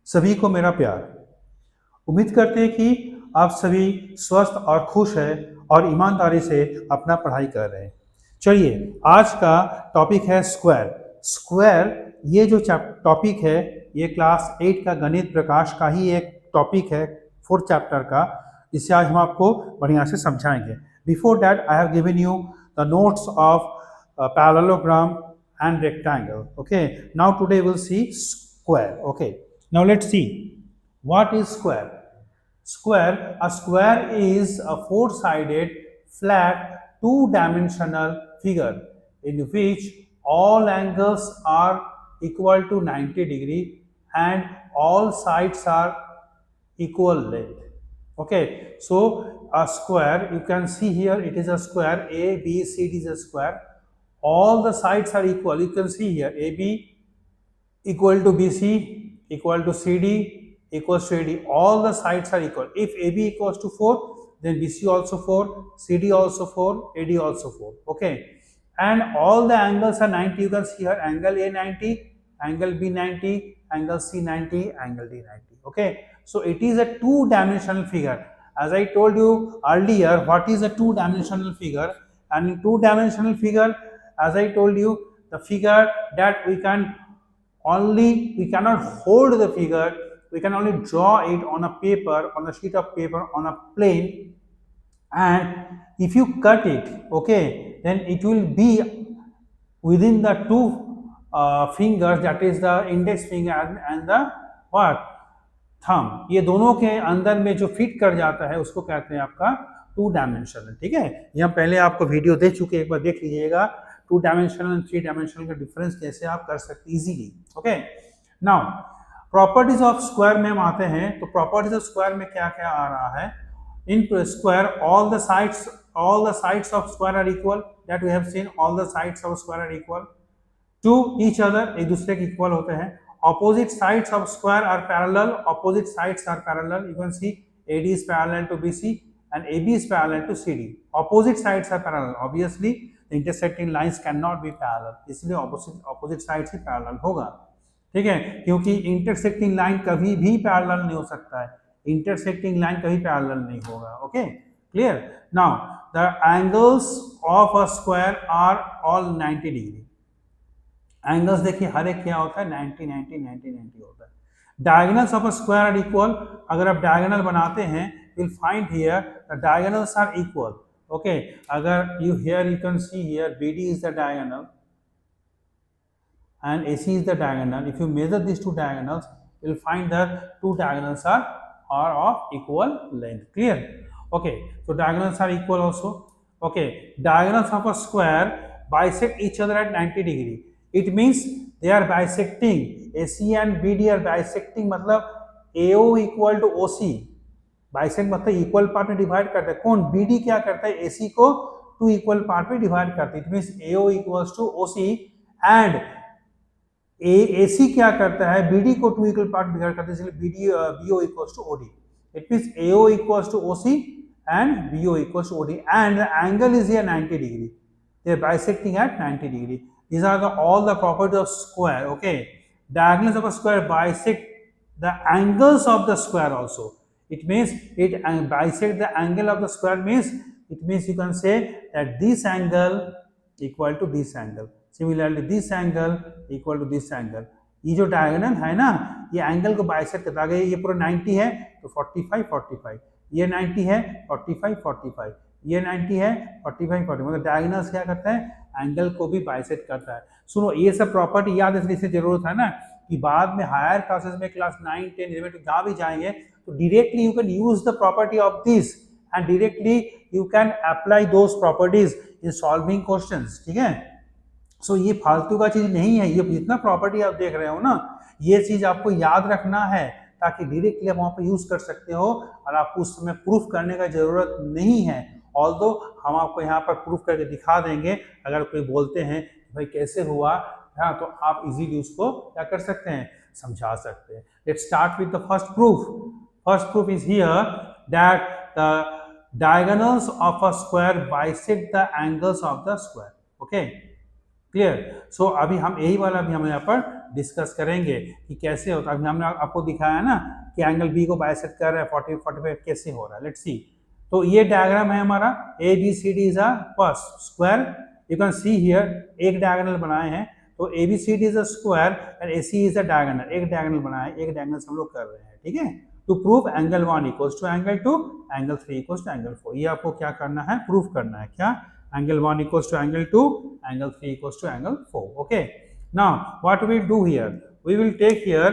सभी को मेरा प्यार। उम्मीद करते हैं कि आप सभी स्वस्थ और खुश हैं और ईमानदारी से अपना पढ़ाई कर रहे हैं। चलिए, आज का टॉपिक है स्क्वायर। स्क्वायर ये जो टॉपिक है, ये क्लास 8 का गणित प्रकाश का ही एक टॉपिक है, 4th चैप्टर का। इसे आज हम आपको बढ़िया से समझाएंगे। Before that I have given you the notes of parallelogram and rectangle. Okay, now today we'll see square. Okay, now let's see what is square. A square is a four-sided flat two-dimensional figure in which all angles are equal to 90 degree and all sides are equal length. Okay, so a square, you can see here it is a square. A B C D is a square. All the sides are equal. You can see here AB equal to BC equal to CD equals to AD. All the sides are equal. If AB equals to 4, then BC also 4, CD also 4, AD also 4. Okay, and all the angles are 90. You can see here angle A 90, angle B 90, angle C 90, angle D 90. Okay, so it is a two-dimensional figure. As I told you earlier, what is a two-dimensional figure? And in two-dimensional figure, as I told you, the figure that we cannot hold the figure, we can only draw it on a paper, on a sheet of paper, on a plane, and if you cut it, okay, then it will be within the two fingers, that is the index finger and the what, thumb. ये दोनों के अंदर में जो fit कर जाता है उसको कहते हैं आपका टू डायमेंशनल। ठीक है, ये हम पहले आपको वीडियो दे चुके, एक बार देख लीजिएगा two dimensional and three dimensional का डिफरेंस कैसे आप कर सकते easily. Okay, now properties of square में हम आते हैं। तो प्रॉपर्टीज ऑफ स्क्वायर में क्या क्या आ रहा है? In square all the sides of square are equal, that we have seen. All the sides of square are equal to each other, एक दूसरे के इक्वल होते हैं। Opposite sides of square are parallel. Opposite sides are parallel. You can see AD is parallel to BC and AB is parallel to CD. Opposite sides are parallel. Obviously, the intersecting lines cannot be parallel. इसलिए opposite sides ही parallel होगा। ठीक है, क्योंकि intersecting line कभी भी parallel नहीं हो सकता है। Intersecting line कभी parallel नहीं होगा। Okay, clear? Now, the angles of a square are all 90 degree. Angles देखिए हर एक क्या होता है 90 90 90 90 होता है। Diagonals of a square are equal. अगर आप डायगोनल बनाते हैं will find here the diagonals are equal. Okay, अगर you can see here BD is the diagonal and AC is the diagonal. If you measure these two diagonals, you will find that two diagonals are of equal length. Clear? Okay, so diagonals are equal also. Okay, diagonals of a square bisect each other at 90 degree. It means they are bisecting. AC and BD are bisecting, मतलब AO equal to OC. Bisect मतलब equal part में divide करता है। कौन? BD क्या करता है? AC को टू इक्वल पार्ट में डिवाइड करता है। It means AO equals to OC and AC क्या करता है? BD को टू इक्वल पार्ट डिवाइड करता है, इसलिए BO equals to OD. It means AO equals to OC and BO equals to OD, and the angle is here 90 degree. They are bisecting at 90 degree. These are all the properties of square. Okay, diagonals of a square bisect the angles of the square also. It means it bisect the angle of the square, means you can say that this angle equal to this angle. Similarly, this angle equal to this angle. ये जो diagonal है ना, ये angle को bisect करता है। ये पूरा 90 है तो 45 45, ये 90 है 45 45, ये 90 है 45 40, मतलब डायगोनल्स क्या करता है? एंगल को भी बाइसेक्ट करता है। सुनो, ये सब प्रॉपर्टी याद रखने से जरूरत है ना, कि बाद में हायर क्लासेस में क्लास 9 10 11 जहाँ भी जाएंगे तो directly you can use the property of this and directly you can apply those properties in solving questions. ठीक है, सो ये फालतू का चीज नहीं है। ये जितना प्रॉपर्टी आप देख रहे हो ना, ये चीज आपको याद रखना है ताकि डायरेक्टली आप वहां पर यूज कर सकते हो और आपको उस समय प्रूफ करने का जरूरत नहीं है। ऑल्दो हम आपको यहाँ पर प्रूफ करके दिखा देंगे। अगर कोई बोलते हैं भाई कैसे हुआ, हाँ, तो आप इजीली उसको क्या कर सकते हैं? समझा सकते हैं। Let's start with the first proof. First proof is here that the diagonals of a square bisect the angles of the square. Okay, clear? So अभी हम यही वाला भी हम यहाँ पर डिस्कस करेंगे कि कैसे होता है। अभी हमने आपको दिखाया ना कि एंगल बी को बाइसेक्ट कर रहा है 40-45 कैसे हो रहा है। Let's see. तो ये डायग्राम है हमारा A B C D is a first square. You can see here एक डायगोनल बनाए हैं, तो A B C D is a square and A C is a diagonal. एक डायगोनल बनाया है, एक डायगोनल हम लोग कर रहे हैं, ठीक है। To prove angle 1 equals to angle 2, angle 3 equals to angle 4। ये आपको क्या करना है, प्रूव करना है। क्या? Angle 1 equals to angle 2, angle 3 equals to angle 4. Okay. Now, what we will do here? We will take here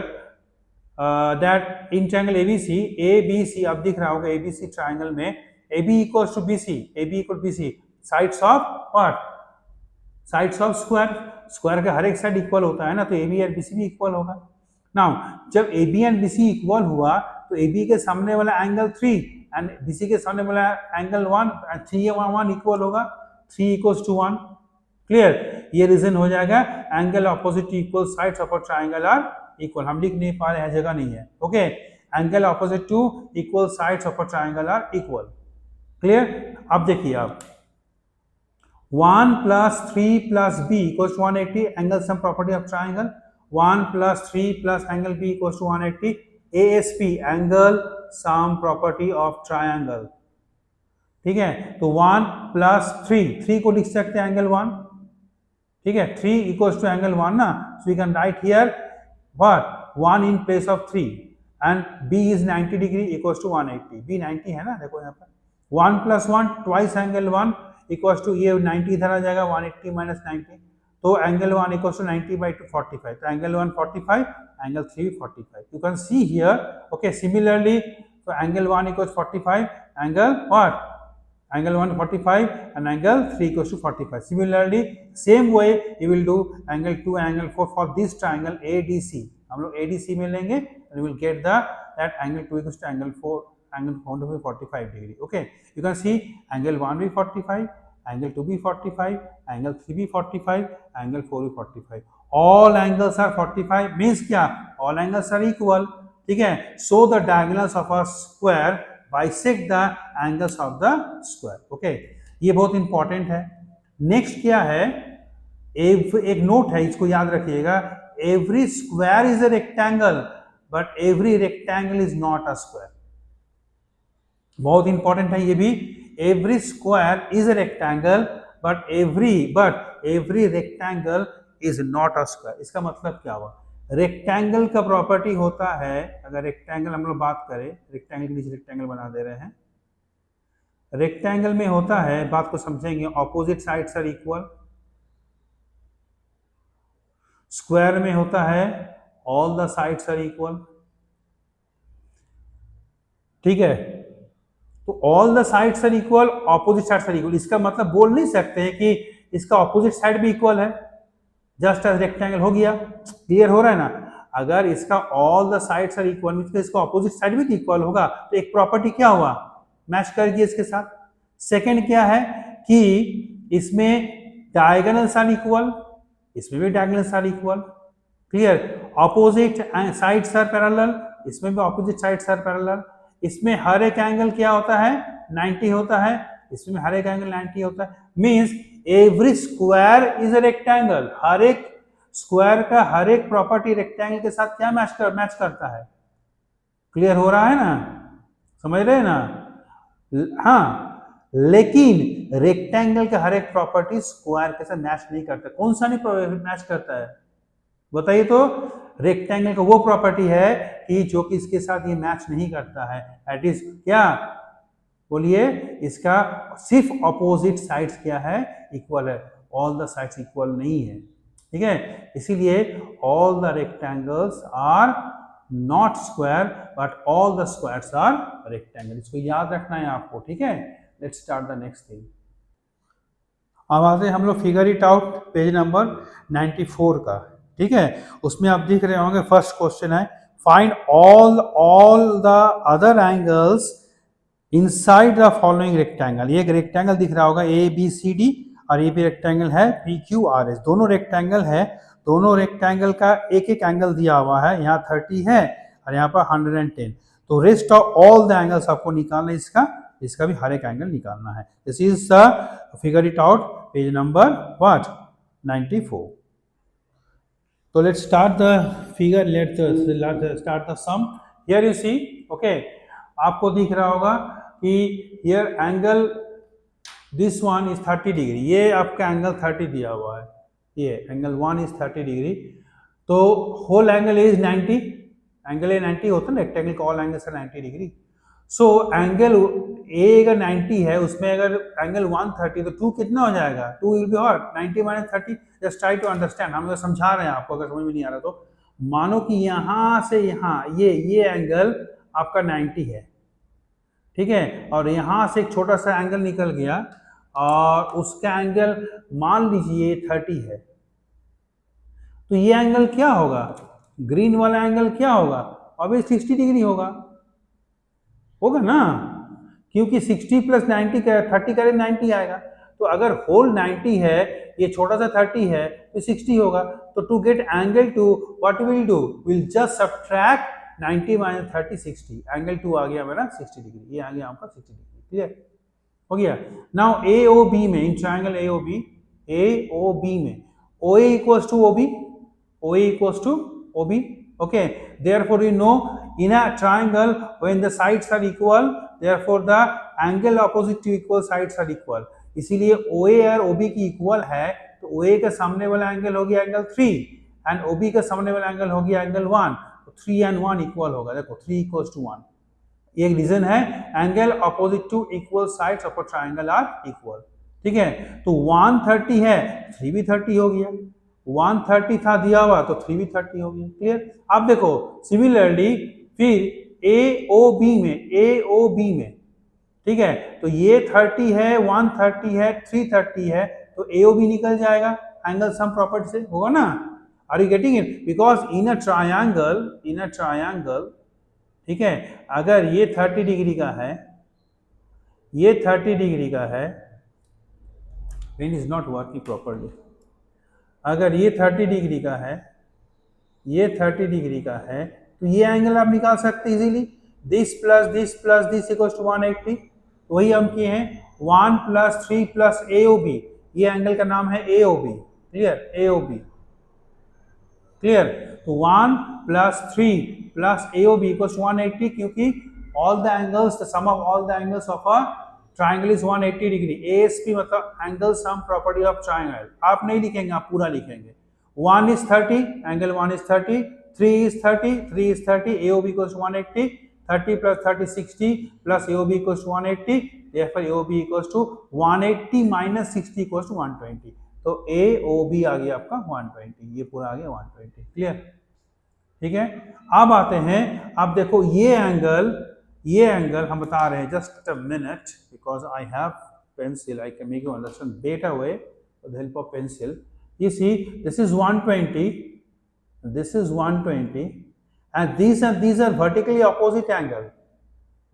that in triangle ABC, ABC अब दिख रहा होगा ABC triangle में AB equals to BC, AB equal to BC, sides of what? Sides of square. Square का हर एक side equal होता है ना, तो AB और BC भी इक्वल होगा। Now, जब AB and BC इक्वल हुआ तो AB के सामने वाला एंगल 3 एंड BC के सामने वाला एंगल 1 एंड 3 और 1 इक्वल होगा, 3 equals to 1. क्लियर? ये रीजन हो जाएगा angle opposite equal sides of a triangle are equal. हम लिख नहीं पा रहे हैं, जगह नहीं है। Okay, angle opposite to equal sides of a triangle are equal. Clear? अब देखिए आप 1 plus 3 plus b equals to 180, angle sum property of triangle. 1 plus 3 plus angle b equals to 180, ASP angle sum property of triangle. ठीक है, तो 1 plus 3 को लिख सकते हैं एंगल 1, ठीक है। 3 equals to angle 1 ना, so we can write here what 1 in place of 3 and b is 90 degree equals to 180. b 90 है ना, देखो यहाँ पर 1 plus 1 twice angle 1 equals to ये 90 इधर आ जाएगा, 180 minus 90, तो एंगल 1 equals to 90 by 2 45, तो angle 1 45, angle 3 45. You can see here, okay, similarly, so angle 1 equals 45, angle what? Angle 1 45 and angle 3 equals to 45. Similarly, same way you will do angle 2 and angle 4 for this triangle ADC. हम लोग ADC में लेंगे and we will get the that angle 2 equals to angle 4, angle 4 to be 45 degree. Okay, you can see angle 1 be 45, angle 2 be 45, angle 3 be 45, angle 4 be 45. All angles are 45 means क्या? All angles are equal. ठीक है, so the diagonals of a square bisect the angles of the square. Okay, ये बहुत important है। Next क्या है, एक note है, इसको याद रखिएगा। Every square is a rectangle but every rectangle is not a square. बहुत इंपॉर्टेंट है ये भी। Every square is a rectangle but every rectangle is not a square. इसका मतलब क्या हुआ? रेक्टेंगल का प्रॉपर्टी होता है, अगर रेक्टेंगल हम लोग बात करें, रेक्टेंगल के नीचे रेक्टेंगल बना दे रहे हैं। रेक्टेंगल में होता है, बात को समझेंगे, opposite sides are equal. Square में होता है all the sides are equal. ठीक है, तो all the sides are equal, opposite sides are equal. इसका मतलब बोल नहीं सकते हैं कि इसका ऑपोजिट साइड भी इक्वल है, जस्ट एज रेक्टेंगल हो गया। क्लियर हो रहा है ना? अगर इसका all the sides are equal means इसका ऑपोजिट साइड भी इक्वल होगा, तो एक प्रॉपर्टी क्या हुआ, मैच कर गई इसके साथ। सेकंड क्या है कि इसमें डायगोनल्स आर इक्वल, इसमें भी diagonals are equal. Clear? Opposite sides are parallel, इसमें भी ऑपोजिट साइड्स आर पैरेलल। इसमें हर एक एंगल क्या होता है, 90 होता है, इसमें हर एक एंगल 90 होता है। Means every square is a rectangle. हर एक स्क्वायर का हर एक प्रॉपर्टी रेक्टेंगल के साथ क्या मैच करता है। क्लियर हो रहा है ना? समझ रहे हैं ना? हाँ, लेकिन रेक्टेंगल का हर एक प्रॉपर्टी स्क्वायर के साथ मैच नहीं करता। कौन सा नहीं मैच करता है बताइए? तो रेक्टेंगल का वो प्रॉपर्टी है कि जो कि इसके साथ ये मैच नहीं करता है। दैट इज क्या? बोलिए, इसका सिर्फ ऑपोजिट साइड्स क्या है, इक्वल है। ऑल द साइड्स इक्वल नहीं है। ठीक है, इसीलिए all the rectangles are not square but all the squares are rectangle. इसको याद रखना है आपको। ठीक है, let's start the next thing. अब आते हैं हम लोग figure it out page number 94 का। ठीक है, उसमें आप देख रहे होंगे फर्स्ट क्वेश्चन है find all the other angles inside the following rectangle. ये एक रेक्टेंगल दिख रहा होगा ABCD और ये भी रेक्टेंगल है PQRS। दोनों रेक्टेंगल है, दोनों रेक्टेंगल का एक एक एंगल दिया हुआ है। यहाँ 30 है और यहाँ पर 110। तो rest of all the angles आपको निकालना है, इसका भी हर एक एंगल निकालना है। This is the figure it out page number what 94। So let's start the figure. Let's start the sum. Here you see, okay, आपको दिख रहा होगा कि here angle this one is 30 degree, ये आपका एंगल 30 दिया हुआ है, ये एंगल 1 is 30 डिग्री, तो whole angle is 90, angle A 90 होता है ना, रेक्टेंगल का ऑल एंगल से 90 डिग्री। सो एंगल ए अगर 90 है, उसमें अगर एंगल 130 तो 2 कितना हो जाएगा, 2 will be what 90 minus 30। Just try to understand, हम लोग समझा रहे हैं आपको, अगर समझ में नहीं आ रहा तो मानो कि यहाँ से यहाँ ये एंगल आपका 90 है, ठीक है, और यहाँ से एक छोटा सा एंगल निकल गया और उसका एंगल मान लीजिए 30 है, तो ये एंगल क्या होगा, ग्रीन वाला एंगल क्या होगा, अभी 60 डिग्री होगा ना, क्योंकि 60 प्लस 90 का 30 करें 90 आएगा। तो अगर होल 90 है, ये छोटा सा 30 है, तो 60 होगा। तो to get angle 2 what will do, will just subtract 90 minus 30 60, एंगल 2 आ गया मेरा 60 डिग्री, ये आ गया आपका 60 डिग्री, क्लियर हो गया। नाउ AOB में, इन ट्रायंगल AOB में OA equals to OB, OA equals to OB, okay, therefore you know in a triangle when the sides are equal, therefore the angle opposite to equal sides are equal, इसीलिए OA और OB की equal है, तो OA का सामने वाला angle हो गया एंगल 3 एंड OB का सामने वाला एंगल हो गया एंगल 1, तो 3 and 1 इक्वल होगा, देखो 3 equals to 1, ये एक रीजन है, angle opposite to equal sides of a triangle are equal, ठीक है। तो 130 है, 3 भी 30 हो गया, 130 था दिया हुआ तो 3 भी 30 हो गया, क्लियर। अब देखो सिमिलरली फिर AOB में, ठीक है, तो ये 30 है, 130 है, 330 है, तो AOB निकल जाएगा एंगल सम प्रॉपर्टी से, होगा ना। Are you getting it, because in a triangle, ठीक है, अगर ये 30 डिग्री का है, ये 30 डिग्री का है, pen is not working properly, अगर ये 30 डिग्री का है, ये 30 डिग्री का है, तो ये एंगल आप निकाल सकते हैं easily, this plus this equals to 180, तो वही हम किए हैं, 1 प्लस 3 प्लस AOB, ये एंगल का नाम है AOB, क्लियर, AOB, क्लियर। तो 1 प्लस 3 प्लस AOB इक्वल्स 180, क्योंकि all the angles, the sum of all the angles of a triangle is 180 degree, ASP मतलब angle sum property of triangle, आप नहीं लिखेंगे, आप पूरा लिखेंगे, 1 is 30, angle 1 is 30, 3 is 30, AOB equals 180, 30 plus 30 60 plus AOB equals to 180, therefore AOB equals to 180 minus 60 equals to 120, तो AOB आ गया आपका 120, ये पूरा आ गया 120, क्लियर, ठीक है। अब आते हैं, अब देखो ये एंगल हम बता रहे हैं, just a minute, because I have pencil, I can make you understand better way with the help of pencil. You see, this is 120, this is 120, and these are vertically opposite angle.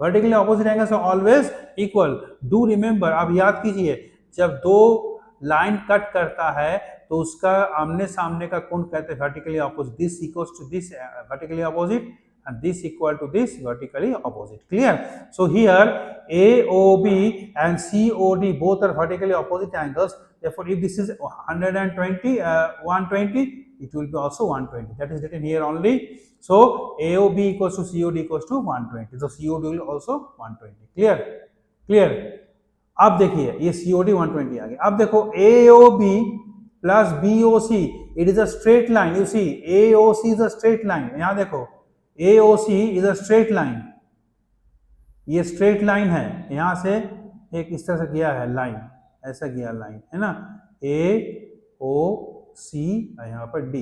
Vertically opposite angles are always equal. Do remember, आप याद कीजिए, जब दो line cut करता है तो उसका आमने सामने का कोण कहते हैं vertically opposite. This equals to this vertically opposite, and this equal to this vertically opposite. Clear? So here AOB and COD both are vertically opposite angles. Therefore, if this is 120, it will be also 120. That is written here only. So AOB equals to COD equals to 120. So COD will also 120. Clear? Clear? अब देखिए ये COD 120 आ गया। अब देखो AOB plus BOC, it is a straight line. You see, AOC is a straight line. यहाँ देखो AOC is a straight line. ये straight line है, यहाँ से एक इस तरह से गया है लाइन, ऐसा गया लाइन है ना, AOC यहाँ पर D,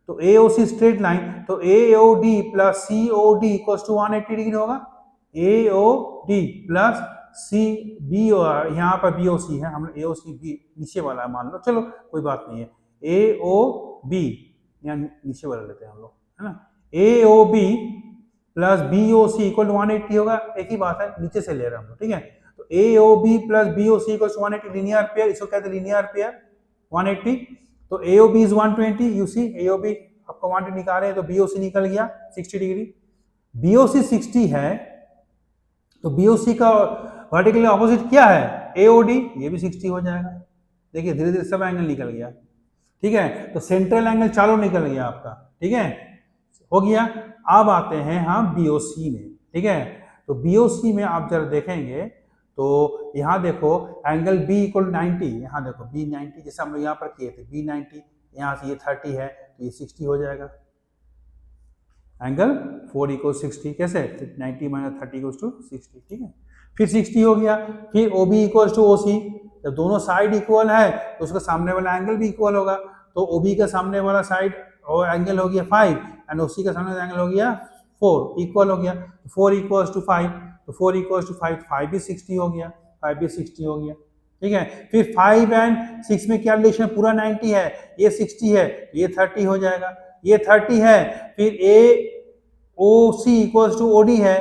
तो AOC स्ट्रेट लाइन, तो AOD plus COD equals to 180 degree होगा, AOD प्लस CB, यहाँ पर BOC है, हम AOC B नीचे वाला है मान लो, चलो कोई बात नहीं है, AOB यहाँ नीचे वाला लेते हैं हम लोग, है ना, AOB plus BOC equal to 180 होगा, एक ही बात है, नीचे से ले रहे हैं हम लोग, ठीक है। तो AOB plus BOC equal to 180, linear pair, इसको कहते हैं लीनियर पेयर 180, तो AOB is 120, you see AOB आपको 120 निकाले तो BOC निकल गया 60 डिग्री, BOC 60 है, तो BOC का वर्टिकली ऑपोजिट क्या है, AOD, ये भी 60 हो जाएगा, देखिए धीरे धीरे सब एंगल निकल गया, ठीक है, तो सेंट्रल एंगल चालू निकल गया आपका, ठीक है, हो गया। अब आते हैं हम बीओसी में, ठीक है। तो बीओसी में आप जरा देखेंगे तो यहाँ देखो एंगल बी इक्वल 90, यहाँ देखो बी 90 जैसे हम लोग यहाँ पर किए थे, बी 90, यहाँ से ये 30 है तो ये 60 हो जाएगा। एंगल 4 इक्वल 60 कैसे, 90 माइनस 30 इक्वल टू 60, ठीक है। फिर 60 हो गया, फिर O B equal to O C, जब दोनों साइड इक्वल है तो उसका सामने वाला एंगल भी इक्वल होगा, तो ओ बी का सामने वाला साइड और एंगल हो गया 5 एंड ओ सी का सामने वाला एंगल हो गया 4, इक्वल हो गया, 4 इक्वल्स टू 5, तो 4 इक्वल्स टू 5, 5 भी 60 हो गया, 5 भी 60 हो गया, ठीक है। फिर 5 एंड 6 में क्या रिलेशन, पूरा 90 है, ये 60 है, ये 30 हो जाएगा, ये 30 है, फिर ए ओ सी इक्वल्स टू ओ डी है,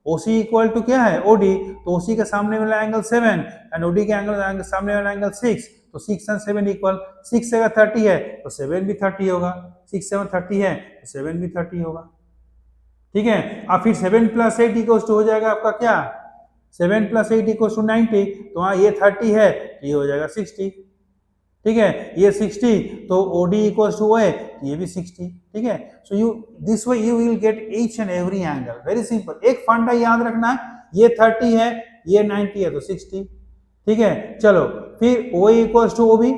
ओ सी इक्वल टू क्या है, ओ डी, तो ओ सी के सामने वाला एंगल 7 एंड ओ डी के एंगल सामने वाला एंगल 6, तो 6 एंड 7 इक्वल, 6 से 30 है तो 7 भी 30 होगा, 6 7 30 है तो 7 भी 30 होगा, ठीक है। अब फिर 7 प्लस 8 इक्वल्स टू हो जाएगा आपका क्या, 7 प्लस 8 इक्वल्स टू 90, तो हाँ ये 30 है तो ये हो जाएगा 60, ठीक है, ये 60 तो OD इक्वल्स टू OA, ये भी 60, ठीक है। So you this way you will get each and every angle, very simple. एक फंडा याद रखना है, ये 30 है, ये 90 है तो 60, ठीक है। चलो फिर OA इक्वल्स टू OB,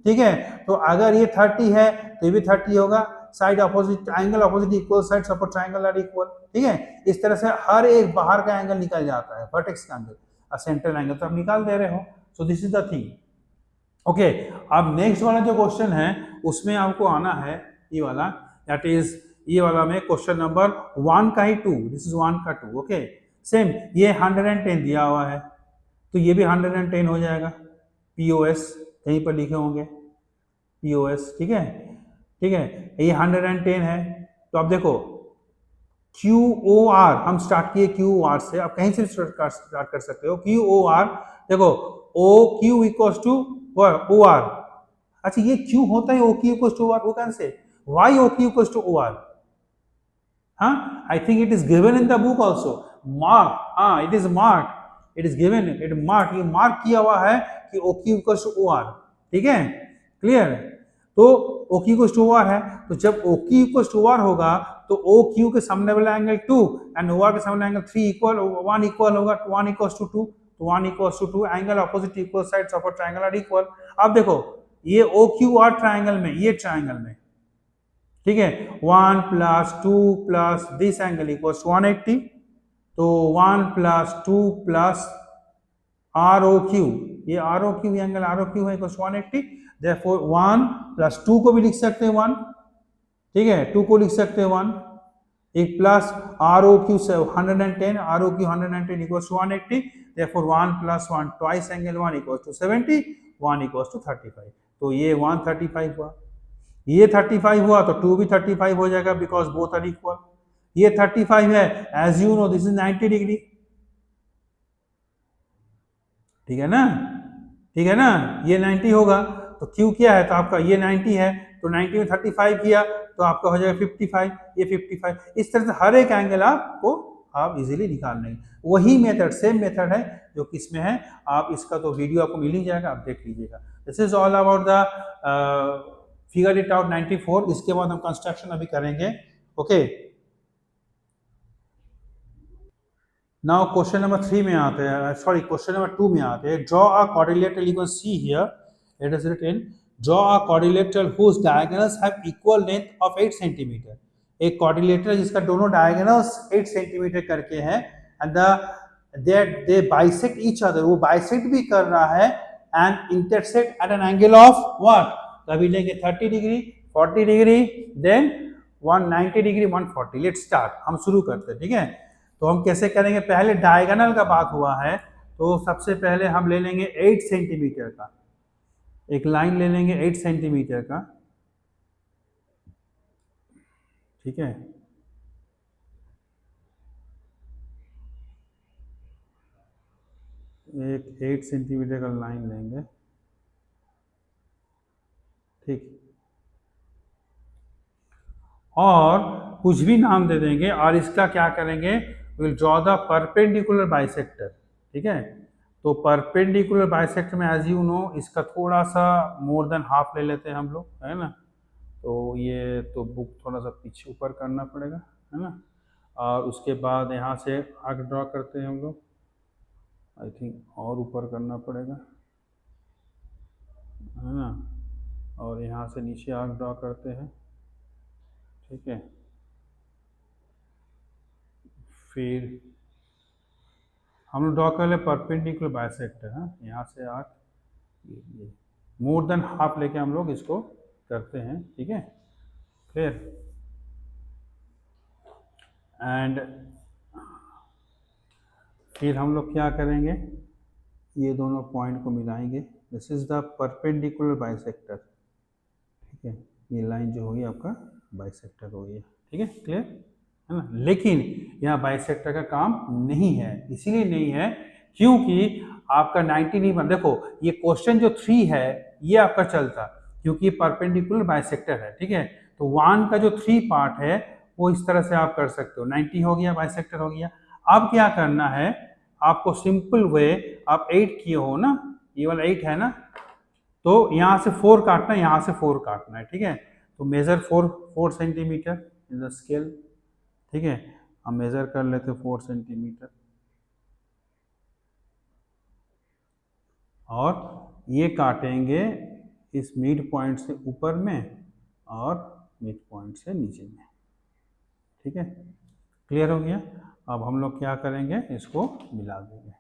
ठीक है, तो अगर ये 30 है तो ये भी 30 होगा, side opposite angle opposite equal side support triangle are equal, ठीक है। इस तरह से हर एक बाहर का एंगल निकल जाता है, वर्टेक्स का एंगल और सेंट्रल एंगल तो आप निकाल दे रहे हो। सो this is the thing, okay. अब नेक्स्ट वाला जो क्वेश्चन है उसमें आपको आना है ये वाला, दैट इज ये वाला में क्वेश्चन नंबर 1 का ही 2, दिस इज 1 का 2, ओके। सेम ये 110 दिया हुआ है तो ये भी 110 हो जाएगा, POS कहीं पर लिखे होंगे POS, ठीक है, ठीक है, ये 110 है। तो अब देखो QOR, हम स्टार्ट किए QOR से, आप कहीं से स्टार्ट कर सकते हो, QOR देखो OQ इक्वल्स टू OR, अच्छा ये Q होता है OQ इक्वल्स टू OR, वो can say why OQ equals to OR, हाँ, I think it is given in the book also, mark, हाँ it is marked, it is given, it mark, ये mark किया हुआ है कि OQ इक्वल्स टू OR, ठीक है, क्लियर। तो OQ इक्वल्स टू OR है, तो जब OQ इक्वल्स टू OR होगा तो OQ के सामने वाला एंगल 2 एंड OR के सामने एंगल 3 इक्वल 1 इक्वल होगा, 1 इक्वल्स टू 2, तो 1 equals to 2, angle opposite equal sides of a triangle are equal. अब देखो ये OQR ट्रायंगल में, ये ट्रायंगल में, ठीक है, 1 plus 2 plus this angle equals 180, तो 1 प्लस 2 प्लस ROQ, ये ROQ एंगल ROQ है इक्वल्स 180, देयरफॉर 1 प्लस 2 को भी लिख सकते हैं 1, ठीक है, 2 को लिख सकते हैं 1, एक प्लस ROQ से 110, ROQ 110 equals 180, therefore 1 plus 1 twice angle 1 equals to 70, 1 equals to 35, तो ये 135 हुआ, ये 35 हुआ तो 2 भी 35 हो जाएगा बिकॉज बोथ आर इक्वल, ये 35 है, as you know this is 90 degree, ठीक है ना, ठीक है ना, ये 90 होगा तो Q क्या है, तो आपका ये 90 है तो 90 में 35 किया तो आपका हो जाएगा 55, ये 55, इस तरह से हर एक एंगल आपको आप इजीली निकाल लेंगे। वही मेथड, सेम मेथड है जो किसमें है, आप इसका तो वीडियो आपको मिल ही जाएगा, आप देख लीजिएगा। This is all about the figure it out 94, इसके बाद हम कंस्ट्रक्शन अभी करेंगे, ओके। नाउ क्वेश्चन नंबर 3 में आते हैं, सॉरी क्वेश्चन नंबर 2 में आते हैं। Draw a quadrilateral, you can see here it is written, draw a quadrilateral whose diagonals have equal length of 8 centimeter, एक क्वाड्रिलेटरल जिसका दोनों डायगोनल्स 8 सेंटीमीटर करके है and they bisect each other, वो bisect भी कर रहा है and intersect at an angle of what, कभी लेंगे 30 degree, 40 degree, then 190 degree, 140। Let's start, हम शुरू करते हैं, ठीक है। तो हम कैसे करेंगे, पहले डायगोनल का बात हुआ है तो सबसे पहले हम ले लेंगे 8 सेंटीमीटर का, एक लाइन ले लेंगे 8 सेंटीमीटर का, ठीक है, एक 8 सेंटीमीटर का लाइन लेंगे, ठीक, और कुछ भी नाम दे देंगे और इसका क्या करेंगे, will draw the perpendicular bisector, ठीक है, तो परपेंडिकुलर बाइसेक्टर में एज यू नो इसका थोड़ा सा मोर देन हाफ ले लेते हैं हम लोग, है ना। तो ये तो बुक थोड़ा सा पीछे ऊपर करना पड़ेगा, है ना। और उसके बाद यहाँ से आर्क ड्रॉ करते हैं हम लोग, आई थिंक और ऊपर करना पड़ेगा, है ना। और यहाँ से नीचे आर्क ड्रॉ करते हैं, ठीक है। फिर हम लोग ड्रॉ कर ले परपेंडिकुलर बाइसेक्टर, हाँ, यहाँ से आर्क ये मोर देन हाफ लेके हम लोग इसको करते हैं, ठीक है। फिर एंड फिर हम लोग क्या करेंगे, ये दोनों पॉइंट को मिलाएंगे। This is the perpendicular bisector, ठीक है। ये लाइन जो होगी आपका बाइसेक्टर हो गया, ठीक है, क्लियर है ना। लेकिन यहाँ बाइसेक्टर का काम नहीं है, इसीलिए नहीं है क्योंकि आपका 90 नहीं बन, देखो ये क्वेश्चन जो 3 है ये आपका चलता, क्योंकि परपेंडिकुलर बाइसेक्टर है, ठीक है। तो 1 का जो 3 पार्ट है वो इस तरह से आप कर सकते हो, 90 हो गया, बाइसेक्टर हो गया। अब क्या करना है आपको, सिंपल वे, आप 8 किए हो ना, ये वाला 8 है ना, तो यहाँ से 4 काटना है, यहाँ से 4 काटना है, ठीक है। तो measure 4 centimeter in the scale, ठीक है। हम मेजर कर लेते 4 सेंटीमीटर, और ये काटेंगे इस मिड पॉइंट से ऊपर में और मिड पॉइंट से नीचे में, ठीक है, क्लियर हो गया। अब हम लोग क्या करेंगे, इसको मिला देंगे।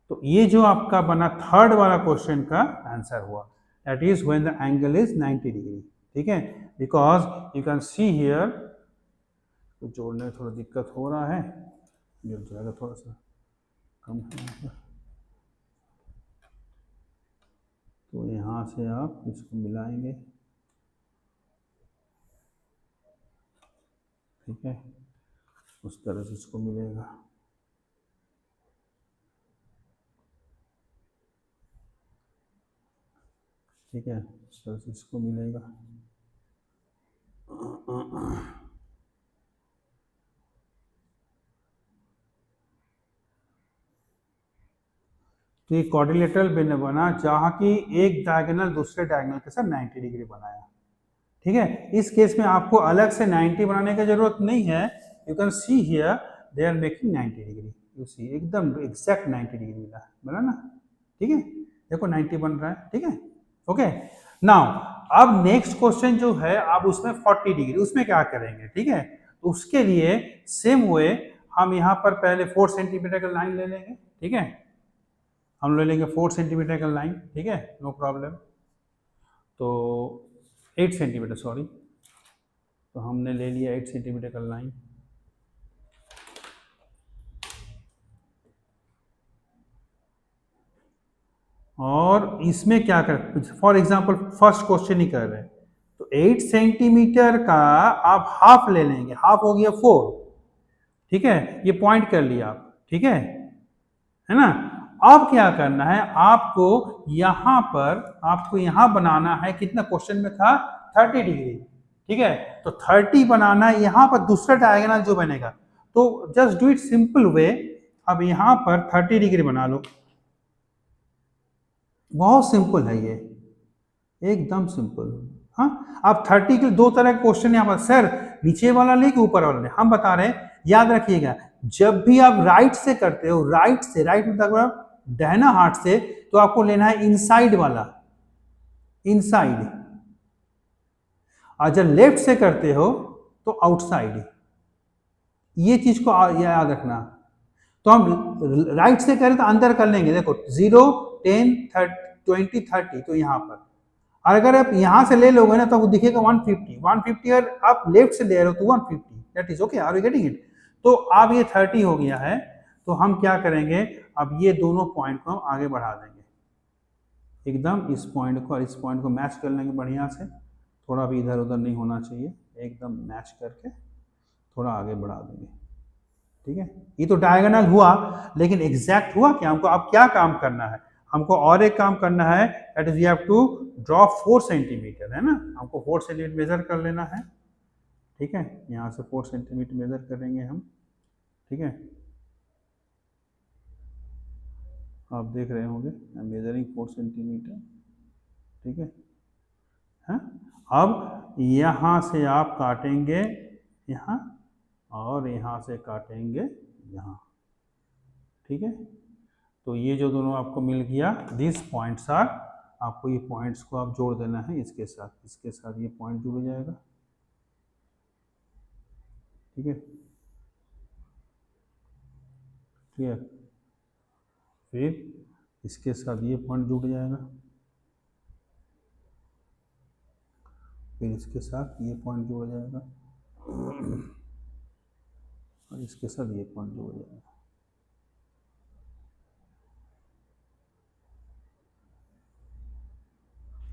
तो ये जो आपका बना थर्ड वाला क्वेश्चन का आंसर हुआ, that is when the angle is 90 degree, ठीक है। Because you can see here, तो जोड़ने में थोड़ा दिक्कत हो रहा है, जुड़ जाएगा थोड़ा सा कम है, तो यहाँ से आप इसको मिलाएंगे, ठीक है, उस तरह से इसको मिलेगा, ठीक है, इस तरह से इसको मिलेगा। तो ये क्वाड्रिलेटरल बना जहाँ की एक डायगोनल दूसरे डायगोनल के साथ 90 डिग्री बनाया, ठीक है। इस केस में आपको अलग से 90 बनाने की जरूरत नहीं है, you can see here they are making 90 degree, you see एकदम एग्जैक्ट 90 डिग्री मिला बना ना, ठीक है, देखो 90 बन रहा है, ठीक है, ओके। नाउ अब नेक्स्ट क्वेश्चन जो है, आप उसमें 40 डिग्री, उसमें क्या करेंगे, ठीक है। तो उसके लिए सेम वे हम यहाँ पर पहले 4 सेंटीमीटर का लाइन ले लेंगे, ठीक है। हम ले लेंगे 4 सेंटीमीटर का लाइन, ठीक है, नो प्रॉब्लम। तो 8 सेंटीमीटर, सॉरी, तो हमने ले लिया 8 सेंटीमीटर का लाइन। और इसमें क्या कर, फॉर एग्जांपल फर्स्ट क्वेश्चन ही कर रहे हैं, तो 8 सेंटीमीटर का आप हाफ ले लेंगे, हाफ हो गया 4, ठीक है, ये पॉइंट कर लिया आप, ठीक है ना। अब क्या करना है आपको, यहां पर आपको यहां बनाना है, कितना क्वेश्चन में था 30 डिग्री, ठीक है। तो 30 बनाना है, यहां पर दूसरा डायगोनल जो बनेगा, तो just do it simple way, अब यहां पर 30 डिग्री बना लो, बहुत सिंपल है ये, एकदम सिंपल। हाँ, आप 30 के दो तरह के क्वेश्चन यहाँ पर, सर नीचे वाला ले कि ऊपर वाला ले, हम बता रहे हैं, याद रखिएगा जब भी आप राइट से करते हो, राइट से, राइट मतलब दाहिना हाथ से, तो आपको लेना है इनसाइड वाला, इनसाइड, और जब लेफ्ट से करते हो तो आउटसाइड, ये चीज को याद रखना। तो हम राइट से करें तो अंदर कर लेंगे, देखो 0 10 20 30, तो यहाँ पर, और अगर आप यहाँ से ले लोगे ना तो वो दिखेगा 150, 150, अगर आप लेफ्ट से ले रहे हो तो 150, that is okay, are you getting it. तो अब ये 30 हो गया है, तो हम क्या करेंगे, अब ये दोनों पॉइंट को हम आगे बढ़ा देंगे, एकदम इस पॉइंट को और इस पॉइंट को मैच कर लेंगे बढ़िया से, थोड़ा भी इधर उधर नहीं होना चाहिए, एकदम मैच करके थोड़ा आगे बढ़ा देंगे, ठीक है। ये तो डायगोनल हुआ, लेकिन एग्जैक्ट हुआ क्या, हमको अब क्या काम करना है, हमको और एक काम करना है, that is we have to draw 4 centimeter, है ना, हमको 4 सेंटीमीटर मेजर कर लेना है, ठीक है, यहाँ से 4 सेंटीमीटर मेजर करेंगे हम, ठीक है। आप देख रहे होंगे मेजरिंग 4 सेंटीमीटर, ठीक है। हाँ, अब यहाँ से आप काटेंगे यहाँ और यहाँ से काटेंगे यहाँ, ठीक है। तो ये जो दोनों आपको मिल गया, दिस पॉइंट्स आर, आपको ये पॉइंट्स को आप जोड़ देना है इसके साथ ये पॉइंट जुड़ जाएगा, ठीक है, क्लियर। फिर इसके साथ ये पॉइंट जुड़ जाएगा, फिर इसके साथ ये पॉइंट जुड़ जाएगा और इसके साथ ये पॉइंट जुड़ जाएगा।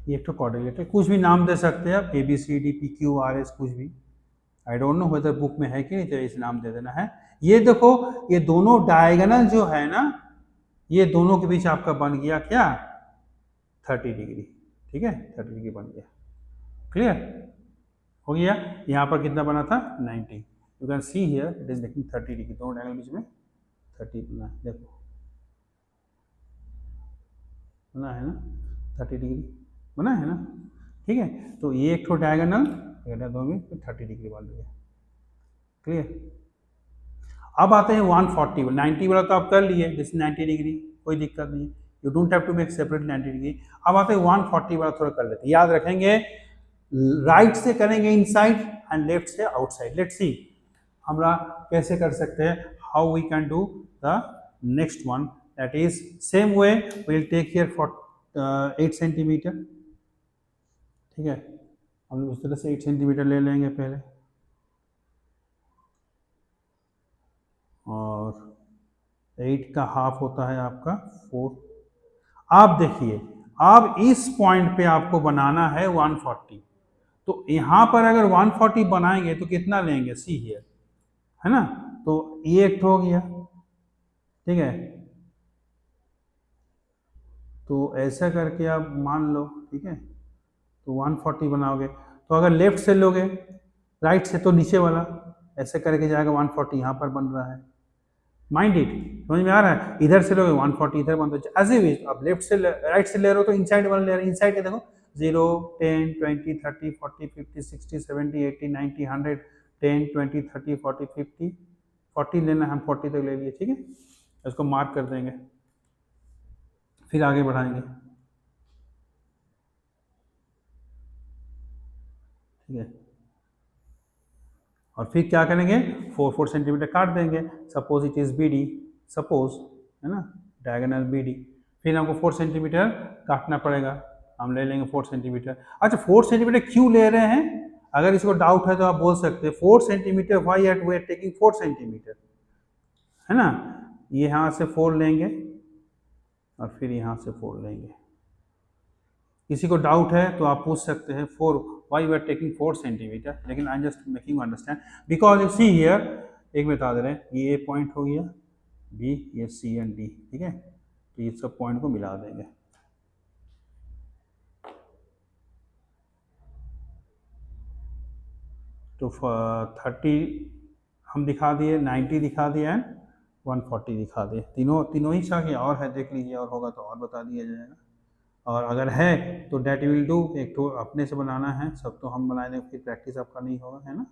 ये एक तो कोऑर्डिनेटर, कुछ भी नाम दे सकते हैं आप, ABCD PQRS कुछ भी, I don't know whether book में है कि नहीं, तो इस नाम दे देना है। ये देखो, ये दोनों डायगोनल जो है ना, ये दोनों के बीच आपका बन गया क्या, 30 डिग्री, ठीक है, 30 डिग्री बन गया, क्लियर हो गया। यहाँ पर कितना बना था, 90, you can see here it is making 30 degree, दोनों डायगोनल बीच में 30 बना है, देखो बना है ना, 30 डिग्री बना है ना, ठीक है। तो ये एक तो डायगोनल, दो में 30 डिग्री बन रही है, क्लियर। अब आते हैं 140, 90 वाला तो आप कर लिए, जैसे 90 डिग्री, कोई दिक्कत नहीं, you don't have to make separate 90 degree. अब आते हैं 140 वाला, थोड़ा कर लेते हैं, याद रखेंगे राइट से करेंगे इनसाइड एंड लेफ्ट से आउटसाइड। लेट्स सी हमरा कैसे कर सकते हैं, how we can do the next one, that is same way we will take here for 8 centimeter, ठीक है। हम उस तरह से 8 सेंटीमीटर ले लेंगे पहले, और 8 का हाफ होता है आपका 4। आप देखिए, अब इस पॉइंट पे आपको बनाना है 140, तो यहाँ पर अगर 140 बनाएंगे तो कितना लेंगे, सी हियर, है ना, तो ये एक हो गया, ठीक है। तो ऐसा करके आप मान लो, ठीक है, तो 140 बनाओगे, तो अगर लेफ्ट से लोगे, राइट से तो नीचे वाला, ऐसे करके जाएगा 140, यहाँ पर बन रहा है, माइंड इट, समझ में आ रहा है। इधर से लोगे 140 इधर बन रहा है, एज इट, अब लेफ्ट से राइट से ले रहे हो तो इनसाइड वाला ले रहे हो, इनसाइड के देखो 0 10 20 30 40 50 60 70 80 90 100 10 20 30 40 50 40 लेना, हम 40 तक ले लिए, ठीक है, इसको मार्क कर देंगे, फिर आगे बढ़ाएंगे, ठीक है। और फिर क्या करेंगे, 4 सेंटीमीटर काट देंगे, suppose it is BD, suppose, है ना, डायगोनल BD, फिर हमको 4 सेंटीमीटर काटना पड़ेगा, हम ले लेंगे 4 सेंटीमीटर। अच्छा, 4 सेंटीमीटर क्यों ले रहे हैं, अगर इसको डाउट है तो आप बोल सकते हैं 4 centimeter, why at we are taking 4 centimeter, है ना, ये यहाँ से 4 लेंगे और फिर यहाँ से 4 लेंगे। किसी को डाउट है तो आप पूछ सकते हैं 4 why we are taking 4 centimetre, लेकिन I am just making you understand, because you see here, एक बता दे रहे हैं, ये पॉइंट हो गया B, ये C एंड D, ठीक है, तो ये सब पॉइंट को मिला देंगे, तो 30 हम दिखा दिए, 90 दिखा दिए एंड 140 दिखा दिए, तीनों ही चाहिए, और है देख लीजिए, और होगा तो और बता दिया जाएगा, और अगर है तो डेट विल डू, एक तो अपने से बनाना है, सब तो हम बनाए देंगे, फिर प्रैक्टिस आपका नहीं होगा, है ना,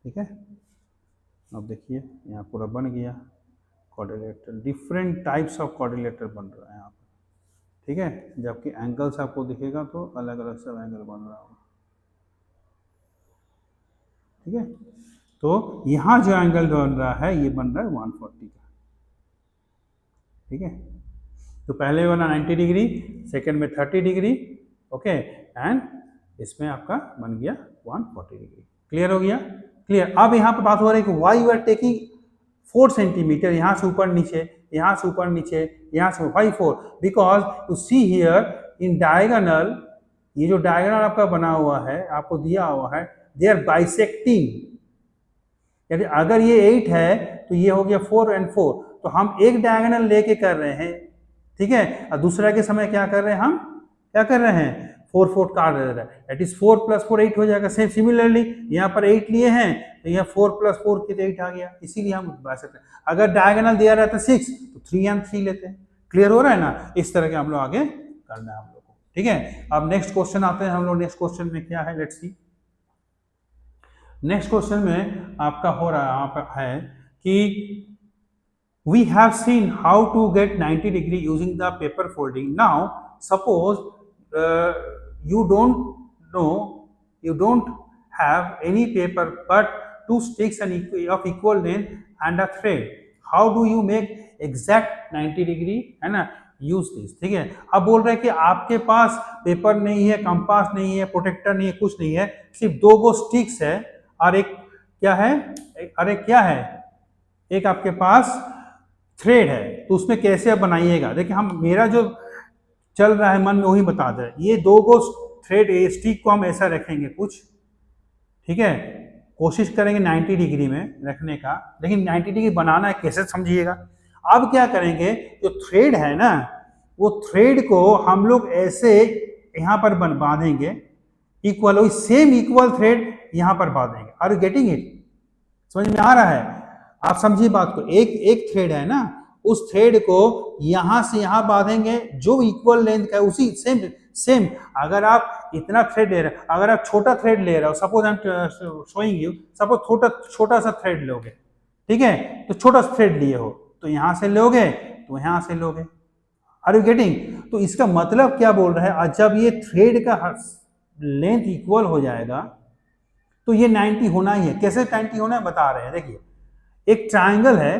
ठीक है। अब देखिए यहाँ पूरा बन गया quadrilateral, different types of quadrilateral बन रहा है यहाँ पर, ठीक है, जबकि एंगल्स आपको दिखेगा तो अलग अलग सब एंगल बन रहा होगा, ठीक है। तो यहाँ जो एंगल बन रहा है ये बन रहा है 140 का, ठीक है। तो पहले बना 90 डिग्री, सेकेंड में 30 डिग्री, ओके, एंड इसमें आपका बन गया 140 डिग्री, क्लियर हो गया, क्लियर। अब यहाँ पर बात हो रही है कि why you are taking 4 centimeter, यहाँ से ऊपर नीचे, यहाँ से ऊपर नीचे, यहाँ से why 4, because you see here in diagonal, ये जो डायगोनल आपका बना हुआ है, आपको दिया हुआ है, दे आर बाइसेक्टिंग, यानी अगर ये 8 है तो ये हो गया 4 एंड 4, तो हम एक डायगोनल लेके कर रहे हैं, ठीक है, और दूसरा के समय क्या कर रहे हैं, हम क्या कर रहे हैं, 4 काट दे रहे हैं, दैट इज 4 + 4 8 हो जाएगा। सेम सिमिलरली यहाँ पर 8 लिए हैं तो यहाँ 4 + 4 के 8 आ गया, इसीलिए हम बता सकते हैं। अगर डायगोनल दिया रहता 6 तो 3 एंड 3 लेते हैं, क्लियर हो रहा है ना? इस तरह के हम लोग आगे करना है हम लोग को, ठीक है। अब नेक्स्ट क्वेश्चन आते हैं हम लोग। नेक्स्ट क्वेश्चन में क्या है, लेट्स सी। नेक्स्ट क्वेश्चन में आपका हो रहा है कि we have seen how to get 90 degree using the paper folding. Now suppose you don't know, you don't have any paper but two sticks of equal length and a thread. How do you make exact 90 degree, है ना, use this, ठीक है। अब बोल रहे हैं कि आपके पास पेपर नहीं है, कंपास नहीं है, प्रोटेक्टर नहीं है, कुछ नहीं है, सिर्फ दो गो स्टिक्स है और एक क्या है, अरे क्या है, एक आपके पास थ्रेड है। तो उसमें कैसे आप बनाइएगा, देखिए हम, मेरा जो चल रहा है मन में वही बता दे। ये दो गो थ्रेड स्टिक को हम ऐसा रखेंगे कुछ, ठीक है, कोशिश करेंगे 90 डिग्री में रखने का, लेकिन 90 डिग्री बनाना है कैसे समझिएगा। अब क्या करेंगे, जो थ्रेड है ना, वो थ्रेड को हम लोग ऐसे यहाँ पर बांधेंगे, इक्वल, वही सेम इक्वल थ्रेड यहाँ पर बांधेंगे। Are you getting it? समझ में आ रहा है? आप समझिए बात को। एक थ्रेड है ना, उस थ्रेड को यहां से यहां बांधेंगे, जो इक्वल लेंथ का है उसी सेम। अगर आप इतना थ्रेड ले रहे हो, अगर आप छोटा थ्रेड ले रहे हो, suppose I am showing you, suppose छोटा सा थ्रेड लोगे, ठीक है, तो छोटा सा थ्रेड लिए हो तो यहां से लोगे तो यहां से लोगे। Are you getting? तो इसका मतलब क्या बोल रहा है, जब ये थ्रेड का लेंथ इक्वल हो जाएगा तो ये 90 होना ही है। कैसे 90 होना है बता रहे हैं, देखिए एक ट्रायंगल है,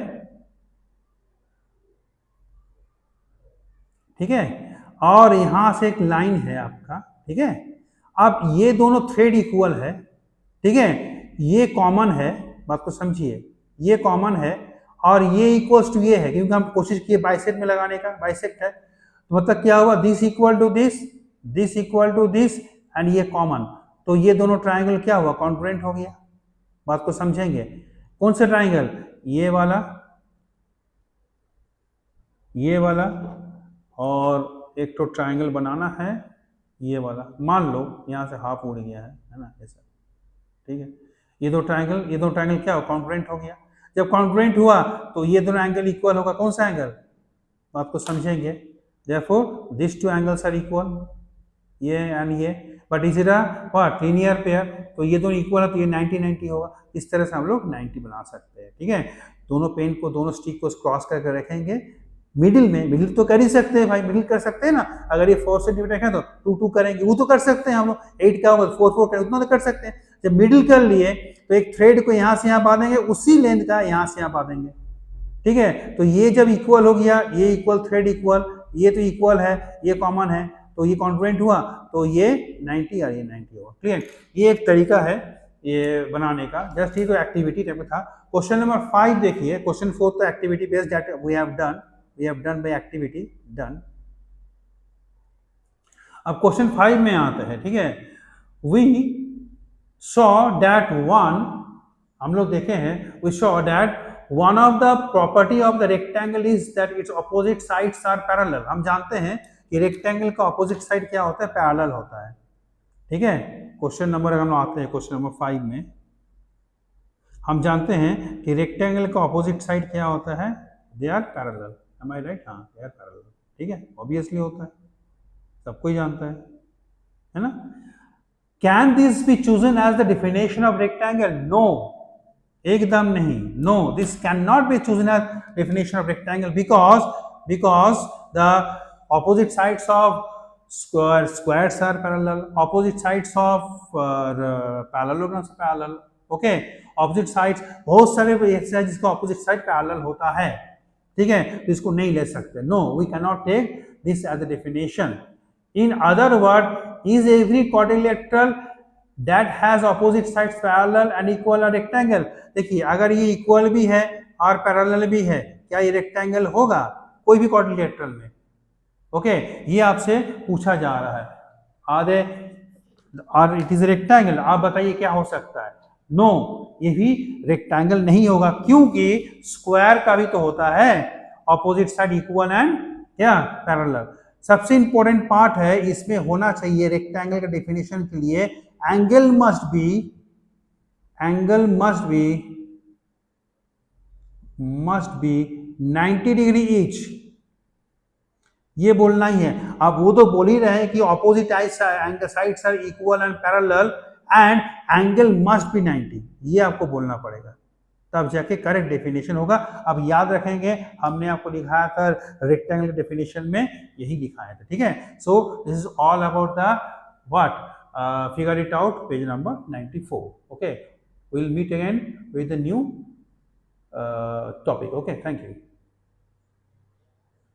ठीक है, और यहां से एक लाइन है आपका, ठीक है। अब ये दोनों थ्रेड इक्वल है, ठीक है, ये कॉमन है, बात को समझिए, ये कॉमन है और ये इक्वल्स टू ये है, क्योंकि हम कोशिश किए बाइसेक्ट में लगाने का, बाइसेक्ट है, तो मतलब क्या हुआ, this equal to this equal to this and ये कॉमन, तो ये दोनों ट्रायंगल क्या हुआ, कॉन्ग्रुएंट हो गया। बात को समझेंगे, कौन से ट्रायंगल, ये वाला, ये वाला, और एक तो ट्रायंगल बनाना है ये वाला, मान लो यहाँ से हाफ उड़ गया है ना, ऐसा, ठीक है। ये दो ट्रायंगल क्या हो, कॉन्ग्रुएंट हो गया। जब कॉन्ग्रुएंट हुआ तो ये दोनों एंगल इक्वल होगा। कौन सा एंगल, बात को समझेंगे, therefore this two angles are equal, ये एंड ये, but is it a what, linear pair, तो ये दोनों इक्वल है तो ये 90 होगा। इस तरह से हम लोग 90 बना सकते हैं, ठीक है। दोनों पेन को, दोनों स्टिक को क्रॉस करके रखेंगे, मिडिल में, मिडिल तो कर ही सकते हैं भाई, मिडिल कर सकते हैं ना। अगर ये 4 सेंटीमीटर है तो 2 करेंगे, वो तो कर सकते हैं हम लोग। 8 का होगा 4 करेंगे, उतना तो कर सकते हैं। जब मिडिल कर लिए तो एक थ्रेड को यहाँ से यहाँ बांधेंगे, उसी लेंथ का यहाँ से यहाँ बांधेंगे, ठीक है। तो ये जब इक्वल हो गया, ये इक्वल, थ्रेड इक्वल, ये तो इक्वल है, ये कॉमन है, तो ये कॉन्ग्रुएंट हुआ, तो ये 90 और ये 90 होगा। क्लियर? ये एक तरीका है ये बनाने का, जस्ट ये तो एक्टिविटी टाइप में था। क्वेश्चन नंबर 5 देखिए, क्वेश्चन 4 तो activity based that we have done by activity done. अब क्वेश्चन 5 में आते हैं, ठीक है। वी सॉ दैट वन, हम लोग देखे हैं, we saw that one of the property of the rectangle is that its opposite sides are parallel। हम जानते हैं कि रेक्टेंगल का ऑपोजिट साइड क्या होता है, पैरेलल होता है, ठीक है। क्वेश्चन नंबर हम आते हैं, क्वेश्चन नंबर 5 में हम जानते हैं कि रेक्टेंगल का ऑपोजिट साइड क्या होता है, they are parallel, am I right? हाँ, दे आर पैरेलल, ठीक है, ऑब्वियसली होता है, सब कोई जानता है ना। Can this be chosen as the definition of rectangle? No, एकदम नहीं, no, this can not be chosen as definition of rectangle because the opposite sides of squares are parallel, opposite sides of parallelograms are parallel, okay, opposite sides, बहुत सारे ऐसे हैं जिसका opposite side parallel होता है, ठीक है, तो इसको नहीं ले सकते। No, we cannot take this as a definition. In other word, is every quadrilateral that has opposite sides parallel and equal a rectangle? देखिए, अगर ये इक्वल भी है और पैरेलल भी है, क्या ये रेक्टेंगल होगा कोई भी क्वाड्रिलेटरल में? ओके, ये आपसे पूछा जा रहा है, आधे और इट इज रेक्टेंगल, आप बताइए क्या हो सकता है? नो, ये भी रेक्टेंगल नहीं होगा, क्योंकि स्क्वायर का भी तो होता है ऑपोजिट साइड इक्वल एंड क्या पैरेलल। सबसे इंपॉर्टेंट पार्ट है, इसमें होना चाहिए रेक्टेंगल का डेफिनेशन के लिए, angle must be 90 degree each, ये बोलना ही है। अब वो तो बोल ही रहे हैं कि opposite sides are equal and parallel and angle must be 90, ये आपको बोलना पड़ेगा, तब जाके करेक्ट डेफिनेशन होगा। अब याद रखेंगे हमने आपको लिखाया था रेक्टेंगल के डेफिनेशन में यही लिखाया था, ठीक है। So this is all about the what figure it out, page number 94। Okay, we will meet again with the new topic. Okay, thank you.